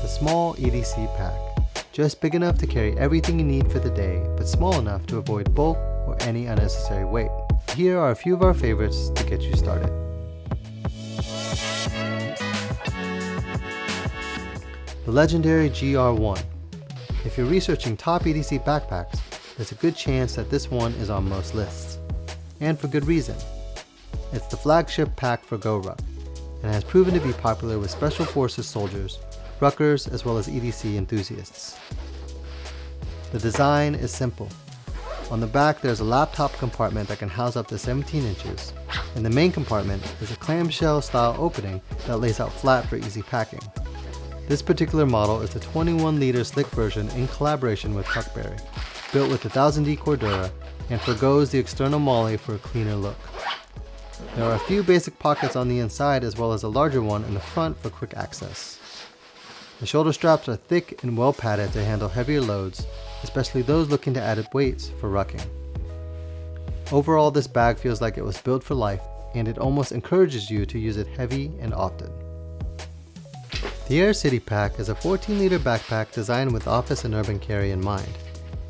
small EDC pack, just big enough to carry everything you need for the day, but small enough to avoid bulk or any unnecessary weight. Here are a few of our favorites to get you started. The legendary GR1. If you're researching top EDC backpacks, there's a good chance that this one is on most lists. And for good reason. It's the flagship pack for GORUCK, and has proven to be popular with Special Forces soldiers, ruckers, as well as EDC enthusiasts. The design is simple. On the back there's a laptop compartment that can house up to 17 inches, and the main compartment is a clamshell style opening that lays out flat for easy packing. This particular model is the 21-liter slick version in collaboration with Tuckberry, built with the 1000D Cordura, and forgoes the external molly for a cleaner look. There are a few basic pockets on the inside as well as a larger one in the front for quick access. The shoulder straps are thick and well padded to handle heavier loads, especially those looking to add weights for rucking. Overall, this bag feels like it was built for life, and it almost encourages you to use it heavy and often. The AER City Pack is a 14-liter backpack designed with office and urban carry in mind.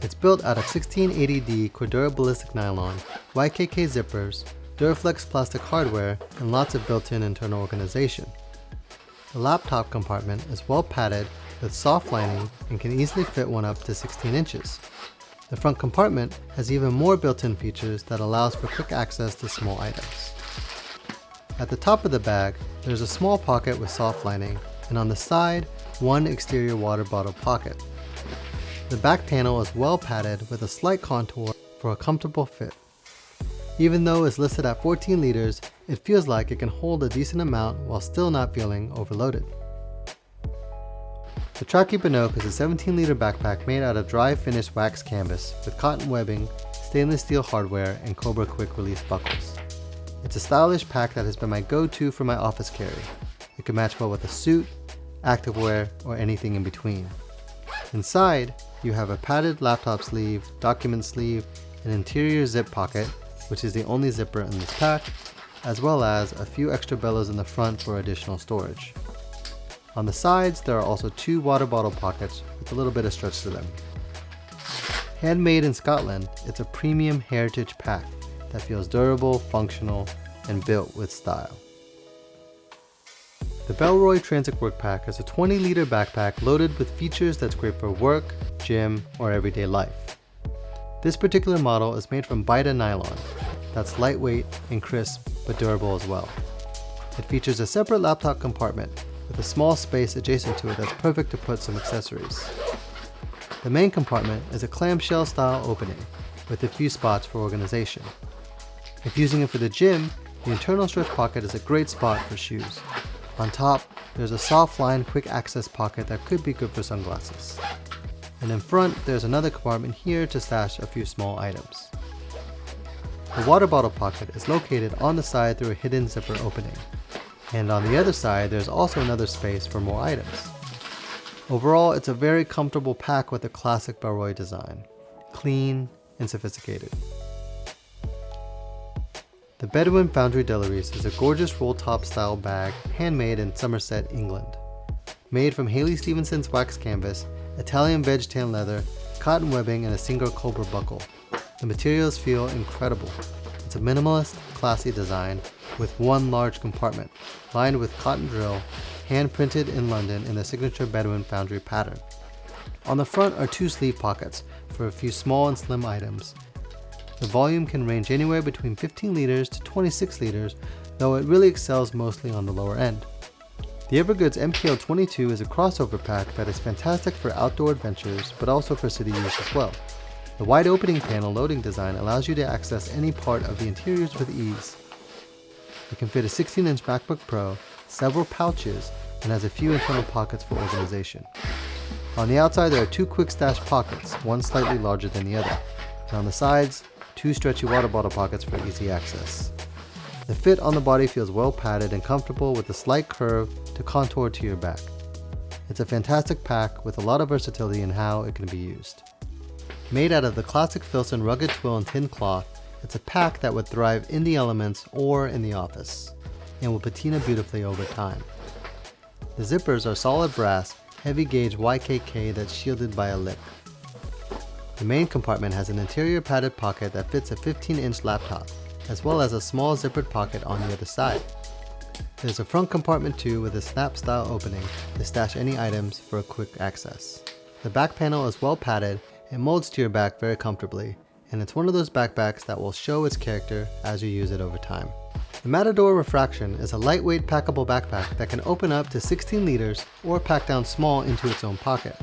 It's built out of 1680D Cordura ballistic nylon, YKK zippers, Duraflex plastic hardware, and lots of built-in internal organization. The laptop compartment is well padded with soft lining and can easily fit one up to 16 inches. The front compartment has even more built-in features that allows for quick access to small items. At the top of the bag, there's a small pocket with soft lining, and on the side, one exterior water bottle pocket. The back panel is well padded with a slight contour for a comfortable fit. Even though it's listed at 14 liters, it feels like it can hold a decent amount while still not feeling overloaded. The Trakke Bannoch is a 17-liter backpack made out of dry finished wax canvas with cotton webbing, stainless steel hardware, and Cobra quick release buckles. It's a stylish pack that has been my go-to for my office carry. It can match well with a suit, activewear, or anything in between. Inside, you have a padded laptop sleeve, document sleeve, an interior zip pocket, which is the only zipper in this pack, as well as a few extra bellows in the front for additional storage. On the sides, there are also two water bottle pockets with a little bit of stretch to them. Handmade in Scotland, it's a premium heritage pack that feels durable, functional, and built with style. The Bellroy Transit Workpack is a 20-liter backpack loaded with features that's great for work, gym, or everyday life. This particular model is made from Bita nylon that's lightweight and crisp but durable as well. It features a separate laptop compartment with a small space adjacent to it that's perfect to put some accessories. The main compartment is a clamshell style opening with a few spots for organization. If using it for the gym, the internal stretch pocket is a great spot for shoes. On top, there's a soft line quick access pocket that could be good for sunglasses. And in front, there's another compartment here to stash a few small items. The water bottle pocket is located on the side through a hidden zipper opening. And on the other side, there's also another space for more items. Overall, it's a very comfortable pack with a classic Bellroy design. Clean and sophisticated. The Bedouin Foundry Delireis is a gorgeous roll-top style bag handmade in Somerset, England. Made from Haley Stevenson's wax canvas, Italian veg tan leather, cotton webbing, and a single Cobra buckle. The materials feel incredible. It's a minimalist, classy design with one large compartment, lined with cotton drill, hand-printed in London in the signature Bedouin Foundry pattern. On the front are two sleeve pockets for a few small and slim items. The volume can range anywhere between 15 liters to 26 liters, though it really excels mostly on the lower end. The EVERGOODS MPL22 is a crossover pack that is fantastic for outdoor adventures, but also for city use as well. The wide opening panel loading design allows you to access any part of the interiors with ease. It can fit a 16-inch MacBook Pro, several pouches, and has a few internal pockets for organization. On the outside there are two quick stash pockets, one slightly larger than the other, and on the sides, two stretchy water bottle pockets for easy access. The fit on the body feels well padded and comfortable with a slight curve to contour to your back. It's a fantastic pack with a lot of versatility in how it can be used. Made out of the classic Filson rugged twill and tin cloth, it's a pack that would thrive in the elements or in the office, and will patina beautifully over time. The zippers are solid brass heavy gauge YKK that's shielded by a lip. The main compartment has an interior padded pocket that fits a 15-inch laptop, as well as a small zippered pocket on the other side. There's a front compartment too with a snap style opening to stash any items for a quick access. The back panel is well padded and molds to your back very comfortably, and it's one of those backpacks that will show its character as you use it over time. The Matador Refraction is a lightweight packable backpack that can open up to 16 liters or pack down small into its own pocket.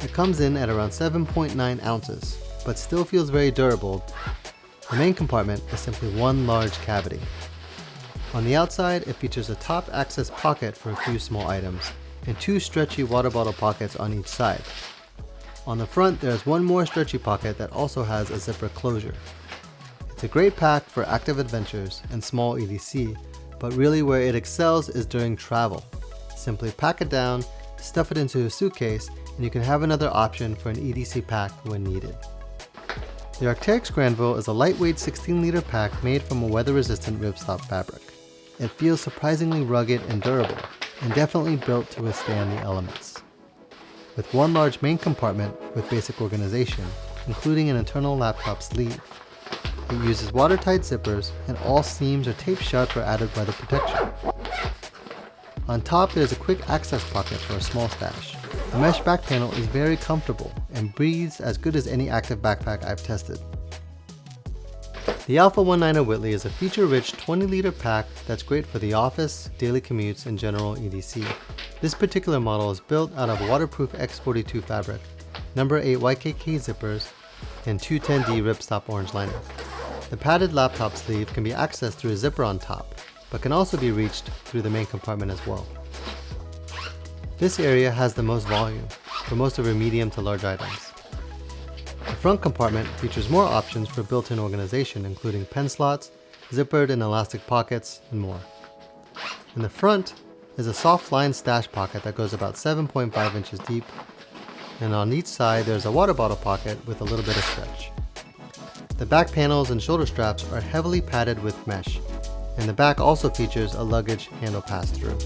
It comes in at around 7.9 ounces, but still feels very durable. The main compartment is simply one large cavity. On the outside, it features a top access pocket for a few small items, and two stretchy water bottle pockets on each side. On the front, there is one more stretchy pocket that also has a zipper closure. It's a great pack for active adventures and small EDC, but really where it excels is during travel. Simply pack it down, stuff it into a suitcase, and you can have another option for an EDC pack when needed. The Arcteryx Granville is a lightweight 16-liter pack made from a weather-resistant ripstop fabric. It feels surprisingly rugged and durable, and definitely built to withstand the elements. With one large main compartment with basic organization, including an internal laptop sleeve. It uses watertight zippers, and all seams are taped shut for added weather protection. On top, there's a quick access pocket for a small stash. The mesh back panel is very comfortable and breathes as good as any active backpack I've tested. The Alpha 19 Whitley is a feature-rich 20-liter pack that's great for the office, daily commutes, and general EDC. This particular model is built out of waterproof X42 fabric, number 8 YKK zippers, and 210D ripstop orange lining. The padded laptop sleeve can be accessed through a zipper on top, but can also be reached through the main compartment as well. This area has the most volume for most of your medium to large items. The front compartment features more options for built-in organization, including pen slots, zippered and elastic pockets, and more. In the front is a soft lined stash pocket that goes about 7.5 inches deep, and on each side there's a water bottle pocket with a little bit of stretch. The back panels and shoulder straps are heavily padded with mesh, and the back also features a luggage handle pass-through.